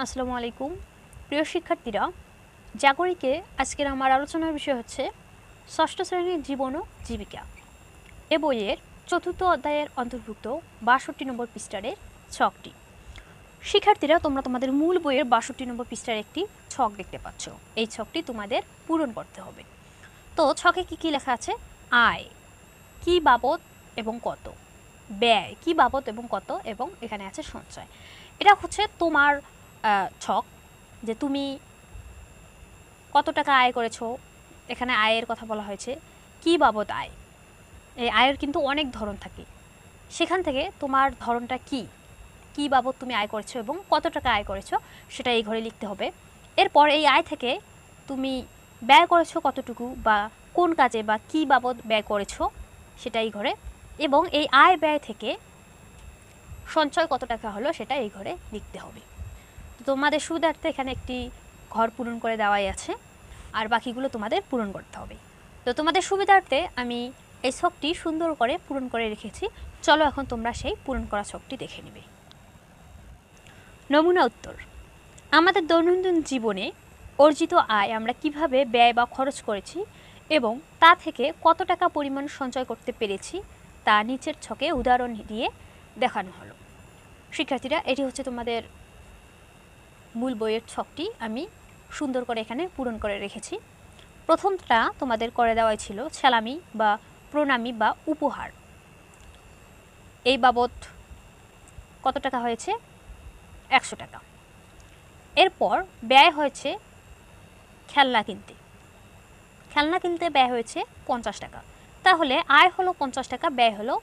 আসসালামু আলাইকুম প্রিয় শিক্ষার্থীরা, জাগরিকে আজকের আমার আলোচনার বিষয় হচ্ছে ষষ্ঠ শ্রেণীর জীবন ও জীবিকা। এ বইয়ের চতুর্থ অধ্যায়ের অন্তর্ভুক্ত ৬২ নম্বর পৃষ্ঠারের ছকটি। শিক্ষার্থীরা, তোমরা তোমাদের মূল বইয়ের ৬২ নম্বর পৃষ্ঠার একটি ছক দেখতে পাচ্ছ। এই ছকটি তোমাদের পূরণ করতে হবে। তো ছকে কি কি লেখা আছে? আয় কি বাবদ এবং কত, ব্যয় কি বাবদ এবং কত, এবং এখানে আছে সঞ্চয়। এটা হচ্ছে তোমার ছক যে তুমি কত টাকা আয় করেছো। এখানে আয়ের কথা বলা হয়েছে, কি বাবদ আয়। এই আয়ের কিন্তু অনেক ধরন থাকে, সেখান থেকে তোমার ধরনটা কি, কি বাবদ তুমি আয় করেছো এবং কত টাকা আয় করেছো সেটা এই ঘরে লিখতে হবে। এরপর এই আয় থেকে তুমি ব্যয় করেছো কতটুকু বা কোন কাজে বা কি বাবদ ব্যয় করেছো সেটা এই ঘরে, এবং এই আয় ব্যয় থেকে সঞ্চয় কত টাকা হলো সেটা এই ঘরে লিখতে হবে। তোমাদের সুবিধার্থে এখানে একটি ঘর পূরণ করে দেওয়াই আছে, আর বাকিগুলো তোমাদের পূরণ করতে হবে। তো তোমাদের সুবিধার্থে আমি এই ছকটি সুন্দর করে পূরণ করে রেখেছি। চলো এখন তোমরা সেই পূরণ করা ছকটি দেখে নিবে। নমুনা উত্তর: আমাদের দৈনন্দিন জীবনে অর্জিত আয় আমরা কিভাবে ব্যয় বা খরচ করেছি এবং তা থেকে কত টাকা পরিমাণ সঞ্চয় করতে পেরেছি তা নিচের ছকে উদাহরণ দিয়ে দেখানো হলো। শিক্ষার্থীরা, এটি হচ্ছে তোমাদের মূল বইয়ের ছকটি আমি সুন্দর করে এখানে পূরণ করে রেখেছি। প্রথমটা তোমাদের করে দেওয়াই ছিল সালামি বা প্রণামী বা উপহার। এই বাবদ কত টাকা হয়েছে? ১০০ টাকা। এরপর ব্যয় হয়েছে খেলনা কিনতে, খেলনা কিনতে ব্যয় হয়েছে ৫০ টাকা। তাহলে আয় হলো ৫০ টাকা, ব্যয় হলো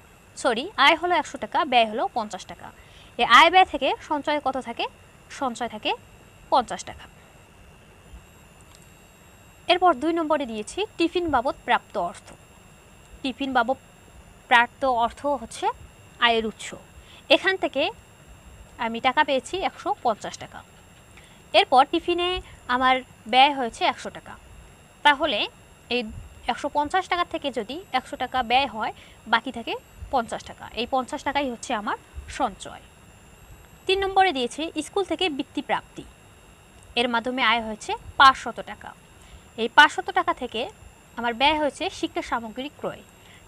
আয় হলো ১০০ টাকা, ব্যয় হলো ৫০ টাকা। এই আয় ব্যয় থেকে সঞ্চয় কত থাকে? সঞ্চয় থাকে ৫০ টাকা। এরপর ২ নম্বরে দিয়েছি টিফিন বাবদ প্রাপ্ত অর্থ। টিফিন বাবদ প্রাপ্ত অর্থ হচ্ছে আয়ের উৎস। এখান থেকে আমি টাকা পেয়েছি ১৫০ টাকা। এরপর টিফিনে আমার ব্যয় হয়েছে ১০০ টাকা। তাহলে এই ১৫০ টাকা থেকে যদি ১০০ টাকা ব্যয় হয়, বাকি থাকে ৫০ টাকা। এই ৫০ টাকাই হচ্ছে আমার সঞ্চয়। ৩ নম্বরে দিয়েছি স্কুল থেকে বৃত্তি প্রাপ্তি। এর মাধ্যমে আয় হয়েছে ৫০০ টাকা। এই ৫০০ টাকা থেকে আমার ব্যয় হয়েছে শিক্ষা সামগ্রী ক্রয়।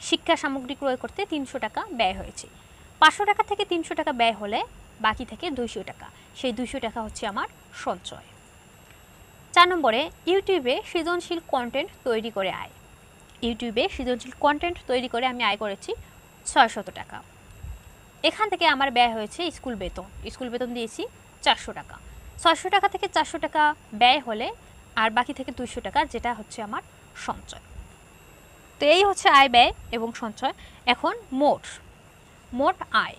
শিক্ষা সামগ্রী ক্রয় করতে ৩০০ টাকা ব্যয় হয়েছে। ৫০০ টাকা থেকে ৩০০ টাকা ব্যয় হলে বাকি থেকে ২০০ টাকা। সেই ২০০ টাকা হচ্ছে আমার সঞ্চয়। ৪ নম্বরে ইউটিউবে সৃজনশীল কন্টেন্ট তৈরি করে আয়। ইউটিউবে সৃজনশীল কন্টেন্ট তৈরি করে আমি আয় করেছি ৬০০ টাকা। এখান থেকে আমার ব্যয় হয়েছে স্কুল বেতন। স্কুল বেতন দিয়েছি ৪০০ টাকা। ৬০০ টাকা থেকে ৪০০ টাকা ব্যয় হলে আর বাকি থেকে ২০০ টাকা, যেটা হচ্ছে আমার সঞ্চয়। তো এই হচ্ছে আয় ব্যয় এবং সঞ্চয়। এখন মোট আয়।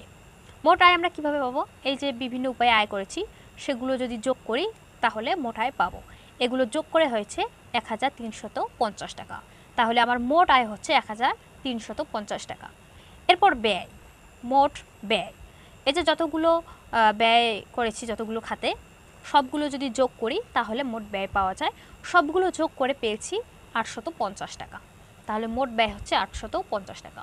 মোট আয় আমরা কীভাবে পাবো? এই যে বিভিন্ন উপায়ে আয় করেছি সেগুলো যদি যোগ করি তাহলে মোট আয় পাবো। এগুলো যোগ করে হয়েছে ১৩৫০ টাকা। তাহলে আমার মোট আয় হচ্ছে ১৩৫০ টাকা। এরপর ব্যয়, মোট ব্যয়। এই যে যতগুলো ব্যয় করেছি, যতগুলো খাতে, সবগুলো যদি যোগ করি তাহলে মোট ব্যয় পাওয়া যায়। সবগুলো যোগ করে পেয়েছি ৮৫০ টাকা। তাহলে মোট ব্যয় হচ্ছে ৮৫০ টাকা।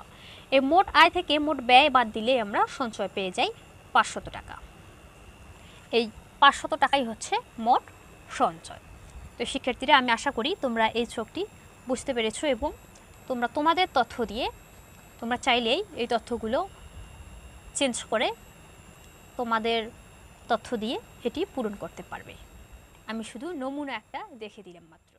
এই মোট আয় থেকে মোট ব্যয় বাদ দিলে আমরা সঞ্চয় পেয়ে যাই ৫০০ টাকা। এই ৫০০ টাকাই হচ্ছে মোট সঞ্চয়। তো শিক্ষার্থীরা, আমি আশা করি তোমরা এই ছকটি বুঝতে পেরেছো এবং তোমরা তোমাদের তথ্য দিয়ে তোমরা চাইলেই এই তথ্যগুলো চেঞ্জ করে তোমাদের তথ্য দিয়ে এটি পূরণ করতে পারবে। আমি শুধু নমুনা একটা দেখে দিলাম মাত্র।